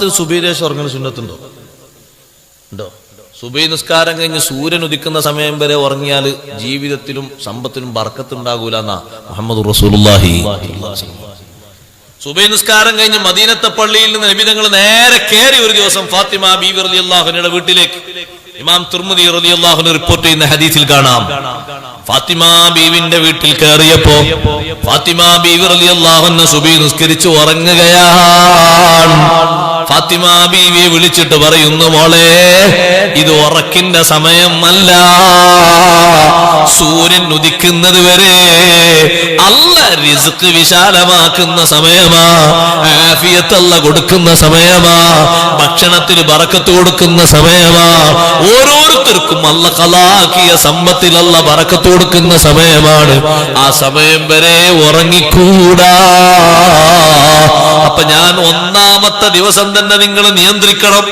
മാസത്തിൽ സുബഹിദേശം ഉറങ്ങുന്ന സുന്നത്തുണ്ടോ? ഉണ്ടോ? സുബഹി നിസ്കാരം കഴിഞ്ഞ് സൂര്യൻ ഉദിക്കുന്ന സമയം വരെ ഉറങ്ങിയാൽ ജീവിതത്തിലും സമ്പത്തിലും ബർക്കത്തുണ്ടാകൂല എന്നാ മുഹമ്മദ് റസൂലുള്ളാഹി. സുബഹി നിസ്കാരം കഴിഞ്ഞ് മദീനത്തെ പള്ളിയിൽ നിന്ന് നബി തങ്ങൾ നേരെ കയറി ഒരു ദിവസം ഫാത്തിമ ബീവി റളിയല്ലാഹു അൻഹയുടെ വീട്ടിലേക്ക്. ഇമാം തുർമുദി റളിയല്ലാഹു അൻഹു റിപ്പോർട്ട് ചെയ്യുന്ന ഹദീസിൽ കാണാം, ഫാത്തിമ ബീവിന്റെ വീട്ടിൽ കയറിയപ്പോ ഫാത്തിമ ബീവി റളിയല്ലാഹു അൻഹ സുബഹി നിസ്കരിച്ച് ഉറങ്ങുകയാണ്. ഫാത്തിമ ബീവിയെ വിളിച്ചിട്ട് പറയുന്നു, മോളെ ഇത് ഉറക്കിന്റെ സമയമല്ല, സൂര്യൻ ഉദിക്കുന്നത് വരെ അല്ലാഹ് റിസ്ക് വിശാലമാക്കുന്ന സമയമാ, ആഫിയത്ത് അല്ലാഹ് കൊടുക്കുന്ന സമയമാ, ഭക്ഷണത്തിന് ബറക്കത്ത് കൊടുക്കുന്ന സമയമാ, ഓരോരുത്തർക്കും അല്ലാഹ് ഖലാക്കിയ സമ്പത്തിൽ അല്ലാഹ് ബറക്കത്ത് കൊടുക്കുന്ന സമയമാണ്. ആ സമയം വരെ ഉറങ്ങിക്കൂടാ. അപ്പൊ ഞാൻ ഒന്നാമത്തെ ദിവസം തന്നെ നിങ്ങൾ നിയന്ത്രിക്കണം.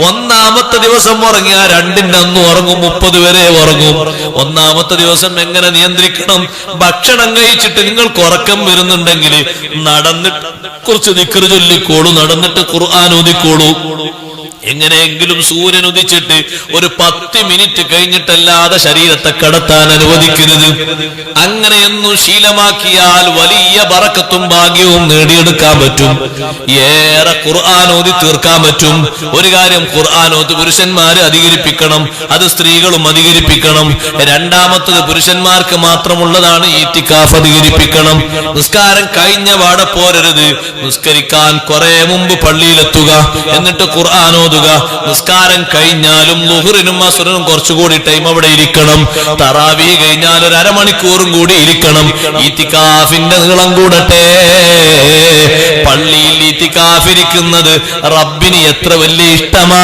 ഒന്നാമത്തെ ദിവസം ഉറങ്ങിയ രണ്ടിന്റെ അന്ന് ഉറങ്ങും, 30 വരെ ഉറങ്ങും. ഒന്നാമത്തെ ദിവസം എങ്ങനെ നിയന്ത്രിക്കണം? ഭക്ഷണം കഴിച്ചിട്ട് നിങ്ങൾക്ക് ഉറക്കം വരുന്നുണ്ടെങ്കിൽ നടന്നിട്ട് കുറച്ച് ദിക്ർ ചൊല്ലിക്കോളൂ, നടന്നിട്ട് ഖുർആൻ ഓതിക്കോളൂ. എങ്ങനെയെങ്കിലും സൂര്യൻ ഉദിച്ചിട്ട് ഒരു 10 മിനിറ്റ് കഴിഞ്ഞിട്ടല്ലാതെ ശരീരത്തെ കടത്താൻ അനുവദിക്കരുത്. അങ്ങനെയൊന്നും ശീലമാക്കിയാൽ വലിയ ബറക്കത്തും ഭാഗ്യവും നേടിയെടുക്കാൻ പറ്റും. ഏറെ ഖുർആൻ ഓതി തീർക്കാൻ പറ്റും. ഒരു കാര്യം, ഖുർആൻ ഓതി പുരുഷന്മാര് അധികരിപ്പിക്കണം, അത് സ്ത്രീകളും അധികരിപ്പിക്കണം. രണ്ടാമത്തത് പുരുഷന്മാർക്ക് മാത്രമുള്ളതാണ് ഈത്തിക്കാഫ്, അധികരിപ്പിക്കണം. നിസ്കാരം കഴിഞ്ഞ പാടെ പോരരുത്. നിസ്കരിക്കാൻ കുറെ മുമ്പ് പള്ളിയിലെത്തുക, എന്നിട്ട് ഖുർആൻ ഓതുക. നിസ്കാരം കഴിഞ്ഞാലും ളുഹ്റിനും അസ്റിനും കുറച്ചുകൂടി ടൈം അവിടെ ഇരിക്കണം. തറാവീഹ് കഴിഞ്ഞാൽ ഒരു അരമണിക്കൂറും കൂടി ഇരിക്കണം. ഈത്തിക്കാഫിന്റെ നീളം കൂടട്ടെ. പള്ളിയിൽ ഈത്തിക്കാഫ് ഇരിക്കുന്നത് റബ്ബിന് എത്ര വലിയ ഇഷ്ടമാ.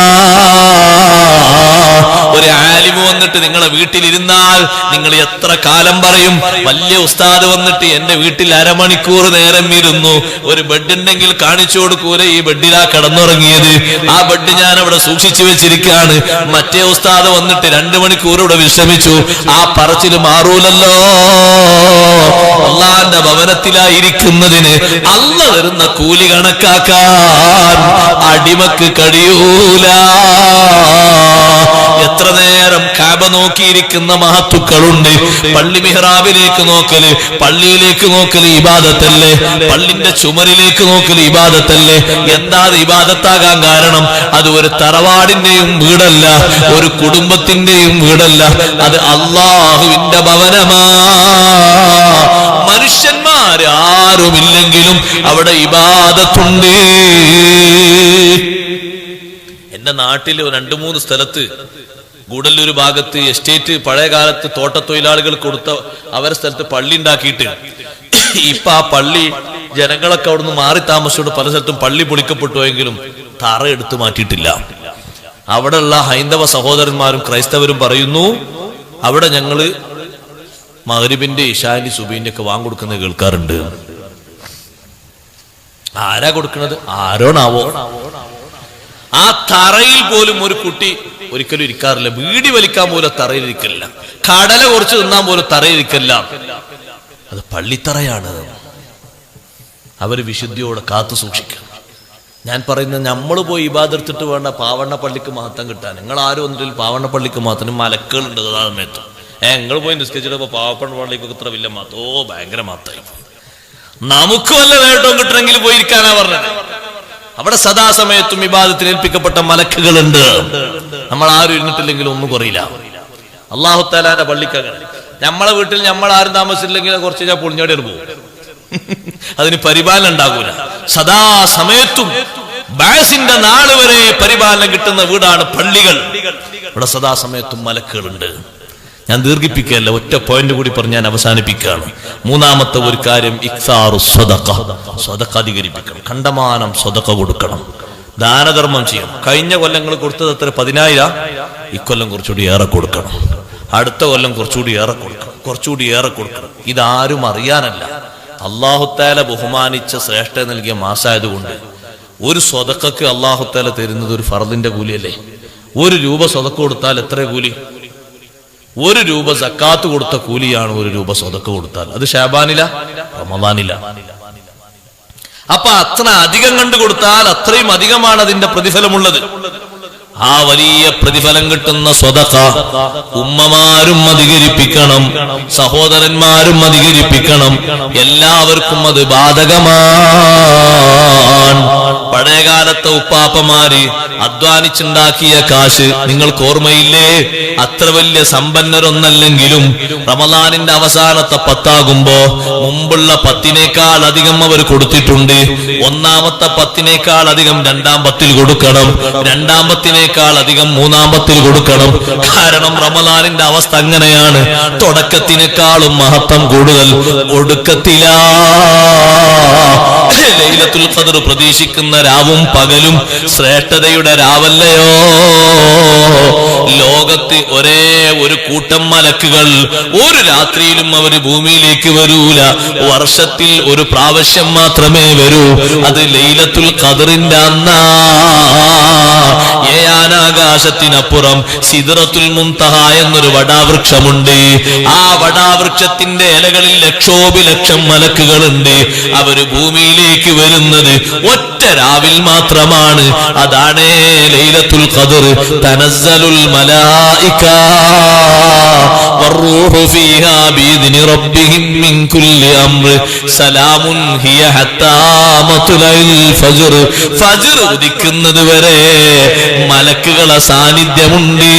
ഒരു ആലിമ് വന്നിട്ട് നിങ്ങളെ വീട്ടിലിരുന്നാൽ നിങ്ങൾ എത്ര കാലം പറയും? വലിയ ഉസ്താദ് വന്നിട്ട് എന്റെ വീട്ടിൽ അരമണിക്കൂർ നേരം ഇരുന്നു. ഒരു ബെഡ് ഉണ്ടെങ്കിൽ കാണിച്ചു കൊടുക്കൂല, ഈ ബെഡിലാ കിടന്നുറങ്ങിയത്, ആ ബെഡ് ഞാൻ അവിടെ സൂക്ഷിച്ചു വെച്ചിരിക്കുകയാണ്. മറ്റേ ഉസ്താദ് വന്നിട്ട് 2 മണിക്കൂർ ഇവിടെ വിശ്രമിച്ചു. ആ പറച്ചിൽ മാറൂലല്ലോ. അള്ളാന്റെ ഭവനത്തിലായിരിക്കുന്നതിന് അല്ലാഹ് തരുന്ന കൂലി കണക്കാക്കാൻ അടിമക്ക് കഴിയൂല. എത്ര നേരം കാബ നോക്കിയിരിക്കുന്ന മഹത്തുക്കളുണ്ട്. പള്ളി മിഹ്റാബിലേക്ക് നോക്കല്, പള്ളിയിലേക്ക് നോക്കല് ഇബാദത്തല്ലേ? പള്ളിന്റെ ചുമരിലേക്ക് നോക്കല് ഇബാദത്തല്ലേ? എന്താ ഇബാദത്താകാൻ കാരണം? അത് ഒരു തറവാടിന്റെയും വീടല്ല, ഒരു കുടുംബത്തിന്റെയും വീടല്ല, അത് അല്ലാഹുവിന്റെ ഭവനമാ. മനുഷ്യന്മാരാരുമില്ലെങ്കിലും അവിടെ ഇബാദത്തുണ്ട്. എന്റെ നാട്ടിൽ 2-3 സ്ഥലത്ത്, ഗൂഡല്ലൂർ ഭാഗത്ത് എസ്റ്റേറ്റ് പഴയ കാലത്ത് തോട്ടത്തൊഴിലാളികൾ കൊടുത്ത അവരുടെ സ്ഥലത്ത് പള്ളി ഉണ്ടാക്കിയിട്ട് ഇപ്പൊ ആ പള്ളി ജനങ്ങളൊക്കെ അവിടുന്ന് മാറി താമസിച്ചോട് പല സ്ഥലത്തും പള്ളി പൊളിക്കപ്പെട്ടുവെങ്കിലും തറ എടുത്തു മാറ്റിയിട്ടില്ല. അവിടെയുള്ള ഹൈന്ദവ സഹോദരന്മാരും ക്രൈസ്തവരും പറയുന്നു, അവിടെ ഞങ്ങള് മഗ്രിബിന്റെ ഇശാന്റെ സുബഹിന്റെ ഒക്കെ വാങ്ങിക്കൊടുക്കുന്നത് കേൾക്കാറുണ്ട്. ആരാ കൊടുക്കുന്നത്? ആരോണാവോ? ആ തറയിൽ പോലും ഒരു കുട്ടി ഒരിക്കലും ഇരിക്കാറില്ല. ബീഡി വലിക്കാൻ പോലും തറയിൽ ഇരിക്കില്ല. കടല കുറച്ച് തിന്നാൻ പോലും തറയിൽ ഇരിക്കില്ല. അത് പള്ളിത്തറയാണ്. അവര് വിശുദ്ധിയോടെ കാത്തു സൂക്ഷിക്കണം. ഞാൻ പറയുന്നത്, നമ്മൾ പോയി ഇബാദെടുത്തിട്ട് വേണ്ട പാവണ്ണ പള്ളിക്ക് മഹത്വം കിട്ടാൻ. നിങ്ങൾ ആരും ഒന്നിൽ പാവണ്ണ പള്ളിക്ക് മഹത്വം മലക്കുകളുണ്ട് ആ സമയത്ത്. നിങ്ങൾ പോയി നിസ്കരിച്ചിട്ട് പാവപ്പണ്ണ പള്ളിക്കൊക്കെ ഇത്ര വലിയ മഹത്വം, ഭയങ്കര മഹത്തായി. നമുക്ക് വല്ല നേട്ടവും കിട്ടണമെങ്കിൽ പോയിരിക്കാനാ പറഞ്ഞത്. അവിടെ സദാസമയത്തും ഇബാദത്തിന് ഏൽപ്പിക്കപ്പെട്ട മലക്കുകളുണ്ട്. നമ്മൾ ആരും ഇരുന്നിട്ടില്ലെങ്കിലും ഒന്നും കുറയില്ല. അല്ലാഹു തആലാന്റെ പള്ളിക്കങ്ങനെ. നമ്മളെ വീട്ടിൽ നമ്മൾ ആരും താമസിച്ചില്ലെങ്കിൽ കുറച്ച് ഞാൻ പൊളിഞ്ഞോടെ പോകും. അതിന് പരിപാലനം ഉണ്ടാകൂല. സദാസമയത്തും ബാസിന്റെ നാള് വരെ പരിപാലനം കിട്ടുന്ന വീടാണ് പള്ളികൾ. ഇവിടെ സദാസമയത്തും മലക്കുകളുണ്ട്. ഞാൻ ദീർഘിപ്പിക്കുകയല്ല, ഒറ്റ പോയിന്റ് കൂടി പറഞ്ഞ് ഞാൻ അവസാനിപ്പിക്കുകയാണ്. മൂന്നാമത്തെ ഒരു കാര്യം, ഇക്സാറു സ്വദഖ. സ്വദഖ അധികരിപ്പിക്കണം. കണ്ടമാനം സ്വദഖ കൊടുക്കണം, ദാനധർമ്മം ചെയ്യണം. കഴിഞ്ഞ കൊല്ലങ്ങൾ കൊടുത്തത് എത്ര? 10,000. ഇക്കൊല്ലം കുറച്ചുകൂടി ഏറെ കൊടുക്കണം. അടുത്ത കൊല്ലം കുറച്ചുകൂടി ഏറെ കൊടുക്കണം, കുറച്ചുകൂടി ഏറെ കൊടുക്കണം. ഇതാരും അറിയാനല്ല, അല്ലാഹു തആല ബഹുമാനിച്ച ശ്രേഷ്ഠ നൽകിയ മാസമായതുകൊണ്ട്. ഒരു സ്വദഖക്ക് അല്ലാഹു തആല തരുന്നത് ഒരു ഫർദിന്റെ കൂലിയല്ലേ? 1 രൂപ സ്വദഖ കൊടുത്താൽ എത്ര കൂലി? 1 രൂപ സക്കാത്ത് കൊടുത്ത കൂലിയാണ് 1 രൂപ സ്വദഖ കൊടുത്താൽ. അത് ശഅബാനില, റമദാനില. അപ്പൊ അത്ര അധികം കണ്ടു കൊടുത്താൽ അത്രയും അധികമാണ് അതിന്റെ പ്രതിഫലമുള്ളത്. ആ വലിയ പ്രതിഫലം കിട്ടുന്ന സ്വതഖ ഉമ്മമാരും അധികരിപ്പിക്കണം, സഹോദരന്മാരും അധികരിപ്പിക്കണം. എല്ലാവർക്കും അത് ബാധകമാണ്. പഴയകാലത്തെ ഉപ്പാപ്പമാര് അധ്വാനിച്ചുണ്ടാക്കിയ കാശ് നിങ്ങൾക്ക് ഓർമ്മയില്ലേ? അത്ര വലിയ സമ്പന്നരൊന്നല്ലെങ്കിലും റമളാനിന്റെ അവസാനത്തെ 10 മുമ്പുള്ള 10 അധികം അവർ കൊടുത്തിട്ടുണ്ട്. ഒന്നാമത്തെ 10 അധികം 2-ാം 10 കൊടുക്കണം, 2-ാം 10 അധികം 3-ാം 10 കൊടുക്കണം. കാരണം റമളാനിന്റെ അവസ്ഥ അങ്ങനെയാണ്. തുടക്കത്തിനേക്കാളും മഹത്വം കൂടുതൽ ഒടുക്കത്തിലാ. ലൈലത്തുൽ ഖദ്ർ പ്രതീക്ഷിക്കുന്ന രാവും പകലും ശ്രേഷ്ഠതയുടെ രാവല്ലയോ? ലോകത്ത് ഒരേ ഒരു കൂട്ടം മലക്കുകൾ ഒരു രാത്രിയിലും അവര് ഭൂമിയിലേക്ക് വരൂല. വർഷത്തിൽ ഒരു പ്രാവശ്യം മാത്രമേ വരൂ. അത് ലൈലത്തുൽ ഖദ്റിന്റെ അന്നാ. ആകാശത്തിനപ്പുറം സിദ്റത്തുൽ മുൻതഹ എന്നൊരു വടാവൃക്ഷമുണ്ട്. ആ വടാവൃക്ഷത്തിന്റെ ഇലകളിൽ ലക്ഷോപിലക്ഷം മലക്കുകളുണ്ട്. അവര് ഭൂമിയിലേക്ക് വരുന്നത് ഒറ്റ രാവിൽ മാത്രമാണ്. അതാണ് ലൈലത്തുൽ ഖദ്ർ. തനസ്സലുൽ മലായിക വറൂഹു ഫീഹാ ബിഇദ്നി റബ്ബിഹിം മിൻ കുല്ലി അംർ സലാമുൻ ഹിയ ഹത്താ മത്ലഇൽ ഫജ്ർ. ഫജ്ർ ഉദിക്കുന്നത് വരെ മലക്കുകളെ സാന്നിധ്യമുണ്ട്.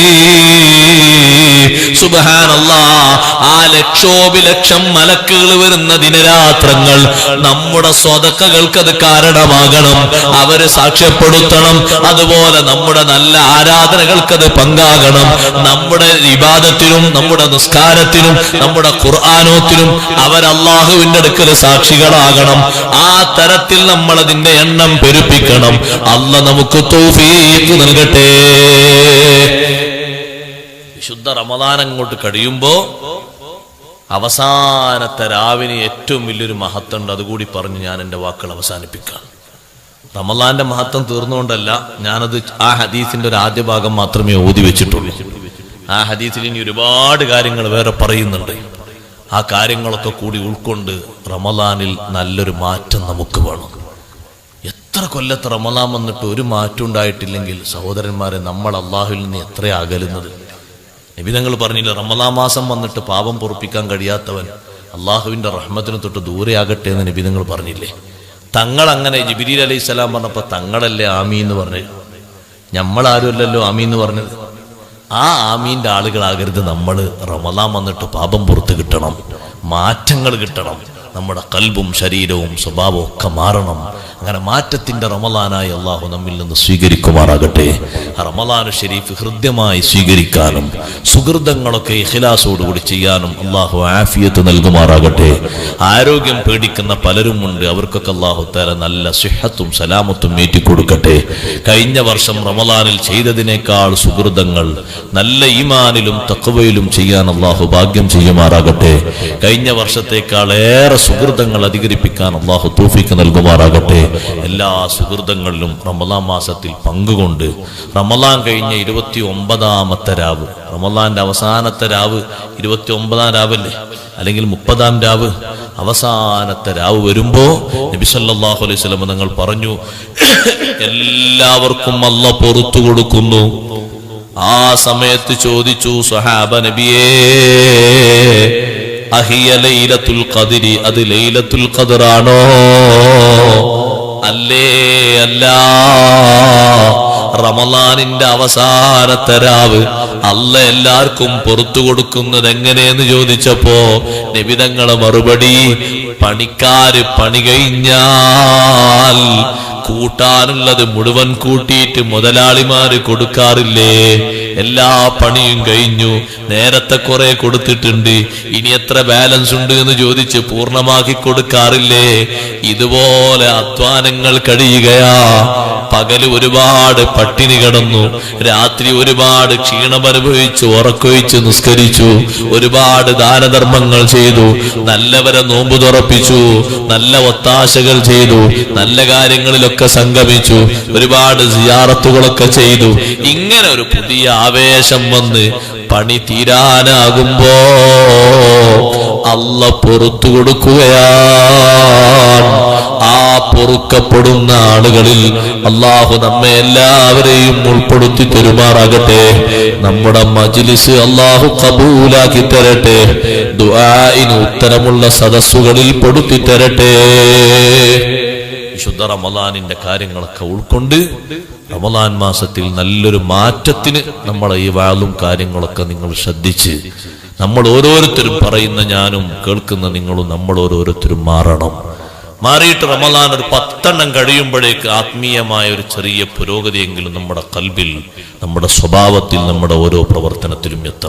സുബ്ഹാനല്ലാഹ്. ആ ലക്ഷോപിലക്ഷം മലക്കുകൾ വരുന്ന ദിനരാത്രങ്ങൾ നമ്മുടെ സ്വതക്കകൾക്ക് അത് കാരണമാകണം. അവര് സാക്ഷ്യപ്പെടുത്തണം. അതുപോലെ നമ്മുടെ നല്ല ആരാധനകൾക്ക് അത് പങ്കാകണം. നമ്മുടെ ഇബാദത്തിനും നമ്മുടെ നിസ്കാരത്തിനും നമ്മുടെ ഖുർആനോത്തിനും അവർ അല്ലാഹുവിന്റെ അടുക്കൽ സാക്ഷികളാകണം. ആ തരത്തിൽ നമ്മൾ അതിന്റെ എണ്ണം പെരുപ്പിക്കണം. അല്ലാഹ് നമുക്ക് തൗഫീഖ് നൽകട്ടെ. വിശുദ്ധ റമദാൻ അങ്ങോട്ട് കഴിയുമ്പോ അവസാനത്തെ രാവിന് ഏറ്റവും വലിയൊരു മഹത്വമുണ്ട്. അതുകൂടി പറഞ്ഞ് ഞാൻ എന്റെ വാക്കുകൾ അവസാനിപ്പിക്കാം. റമദാന്റെ മഹത്വം തീർന്നുകൊണ്ടല്ല, ഞാനത് ആ ഹദീസിന്റെ ഒരു ആദ്യ ഭാഗം മാത്രമേ ഓതി വെച്ചിട്ടുള്ളൂ. ആ ഹദീസിൽ ഇനി ഒരുപാട് കാര്യങ്ങൾ വേറെ പറയുന്നുണ്ട്. ആ കാര്യങ്ങളൊക്കെ കൂടി ഉൾക്കൊണ്ട് റമദാനിൽ നല്ലൊരു മാറ്റം നമുക്ക് വേണം. എത്ര കൊല്ലത്ത് റമദാൻ വന്നിട്ട് ഒരു മാറ്റം ഉണ്ടായിട്ടില്ലെങ്കിൽ സഹോദരന്മാരെ, നമ്മൾ അള്ളാഹുവിൽ നിന്ന് എത്ര അകലുന്നത്. നബി തങ്ങൾ പറഞ്ഞില്ല, റമദാൻ മാസം വന്നിട്ട് പാപം പൊറുപ്പിക്കാൻ കഴിയാത്തവൻ അള്ളാഹുവിന്റെ റഹ്മത്തിന് തൊട്ട് ദൂരെയാകട്ടെ എന്ന് നബി തങ്ങൾ പറഞ്ഞില്ലേ? തങ്ങൾ അങ്ങനെ ജിബ്രീൽ അലൈഹിസ്സലാം പറഞ്ഞപ്പോ തങ്ങളല്ലേ ആമീൻ എന്ന് പറഞ്ഞത്? നമ്മളാരുമല്ലല്ലോ ആമീൻ എന്ന് പറഞ്ഞത്. ആ ആമീന്റെ ആളുകളാകരുത് നമ്മൾ. റമദാൻ വന്നിട്ട് പാപം പുറത്ത് കിട്ടണം, മാറ്റങ്ങൾ കിട്ടണം. നമ്മുടെ കൽബും ശരീരവും സ്വഭാവവും ഒക്കെ മാറണം. അങ്ങനെ മാറ്റത്തിന്റെ റമളാനായി അള്ളാഹു നമ്മിൽ നിന്ന് സ്വീകരിക്കുമാറാകട്ടെ. റമളാൻ ഷരീഫ് ഹൃദ്യമായി സ്വീകരിക്കാനും സുഹൃതങ്ങളൊക്കെ ഇഖ്ലാസോടുകൂടി ചെയ്യാനും അള്ളാഹു ആഫിയത്ത് നൽകുമാറാകട്ടെ. ആരോഗ്യം പേടിക്കുന്ന പലരുമുണ്ട്. അവർക്കൊക്കെ അള്ളാഹു തആല നല്ല സിഹത്തും സലാമത്തും ഏറ്റിക്കൊടുക്കട്ടെ. കഴിഞ്ഞ വർഷം റമളാനിൽ ചെയ്തതിനേക്കാൾ സുഹൃതങ്ങൾ നല്ല ഈമാനിലും തഖ്വയിലും ചെയ്യാൻ അള്ളാഹു ഭാഗ്യം ചെയ്യുമാറാകട്ടെ. കഴിഞ്ഞ വർഷത്തേക്കാൾ ഏറെ സുഹൃതങ്ങൾ അധികരിപ്പിക്കാൻ അള്ളാഹു തൗഫീഖ് നൽകുമാറാകട്ടെ. എല്ലാ സുഹൃതങ്ങളിലും റമളാൻ മാസത്തിൽ പങ്കുകൊണ്ട് റമളാൻ കഴിഞ്ഞ 29ാമത്തെ രാവ്, റമളാന്റെ അവസാനത്തെ രാവ് 29ാം രാവല്ലേ, അല്ലെങ്കിൽ 30ാം രാവ്, അവസാനത്തെ രാവ് വരുമ്പോ നബി സല്ലല്ലാഹു അലൈഹി വസല്ലം തങ്ങൾ പറഞ്ഞു, എല്ലാവർക്കും അല്ലാഹു പുറത്തു കൊടുക്കുന്നു. ആ സമയത്ത് ചോദിച്ചു സ്വഹാബ നബിയേ, അഹിയ ലൈലത്തുൽ ഖദ്രി, അത് ലൈലത്തുൽ ഖദ്റാണോ? അല്ലേ അല്ല, റമളാനിന്റെ അവസാനത്തെ രാവ് അല്ലാഹ് എല്ലാവർക്കും പുറത്തു കൊടുക്കുന്നത് എങ്ങനെയെന്ന് ചോദിച്ചപ്പോ നബി തങ്ങളെ മറുപടി, പണിക്കാര് പണി കഴിഞ്ഞാൽ കൂട്ടാനുള്ളത് മുഴുവൻ കൂട്ടിയിട്ട് മുതലാളിമാര് കൊടുക്കാറില്ലേ? എല്ലാ പണിയും കഴിഞ്ഞു, നേരത്തെ കുറെ കൊടുത്തിട്ടുണ്ട്, ഇനി എത്ര ബാലൻസ് ഉണ്ട് എന്ന് ചോദിച്ച് പൂർണ്ണമാക്കി കൊടുക്കാറില്ലേ? ഇതുപോലെ അധ്വാനങ്ങൾ കഴിയുകയാ. പകല് ഒരുപാട് പട്ടിണി കിടന്നു, രാത്രി ഒരുപാട് ക്ഷീണമനുഭവിച്ചു, ഉറക്കൊഴിച്ച് നിസ്കരിച്ചു, ഒരുപാട് ദാനധർമ്മങ്ങൾ ചെയ്തു, നല്ലവരെ നോമ്പ് തുറപ്പിച്ചു, നല്ല ഒത്താശകൾ ചെയ്തു, നല്ല കാര്യങ്ങളിലൊക്കെ സംഗമിച്ചു, ഒരുപാട് സിയാറത്തുകളൊക്കെ ചെയ്തു. ഇങ്ങനെ ഒരു പുതിയ ആവേശം വന്ന് പണി തീരാനാകുമ്പോ അല്ല പൊറുത്തു കൊടുക്കുകയാണ്. ആ പൊറുക്കപ്പെടുന്ന ആളുകളിൽ അള്ളാഹു നമ്മെ എല്ലാവരെയും ഉൾപ്പെടുത്തി തരുമാറാകട്ടെ. നമ്മുടെ മജ്ലിസ് അള്ളാഹു ഖബൂലാക്കി തരട്ടെ. ദുആഇന് ഉത്തരമുള്ള സദസ്സുകളിൽ പെടുത്തി തരട്ടെ. വിശുദ്ധ റമളാനിന്റെ കാര്യങ്ങളൊക്കെ ഉൾക്കൊണ്ട് റമളാൻ മാസത്തിൽ നല്ലൊരു മാറ്റത്തിന് നമ്മളെ ഈ വാളും കാര്യങ്ങളൊക്കെ നിങ്ങൾ ശ്രദ്ധിച്ച് നമ്മൾ ഓരോരുത്തരും പറയുന്ന ഞാനും കേൾക്കുന്ന നിങ്ങളും നമ്മൾ ഓരോരുത്തരും മാറണം. മാറിയിട്ട് റമളാൻ ഒരു 10 കഴിയുമ്പോഴേക്ക് ആത്മീയമായ ഒരു ചെറിയ പുരോഗതിയെങ്കിലും നമ്മുടെ ഖൽബിൽ, നമ്മുടെ സ്വഭാവത്തിൽ, നമ്മുടെ ഓരോ പ്രവർത്തനത്തിലും എത്തണം.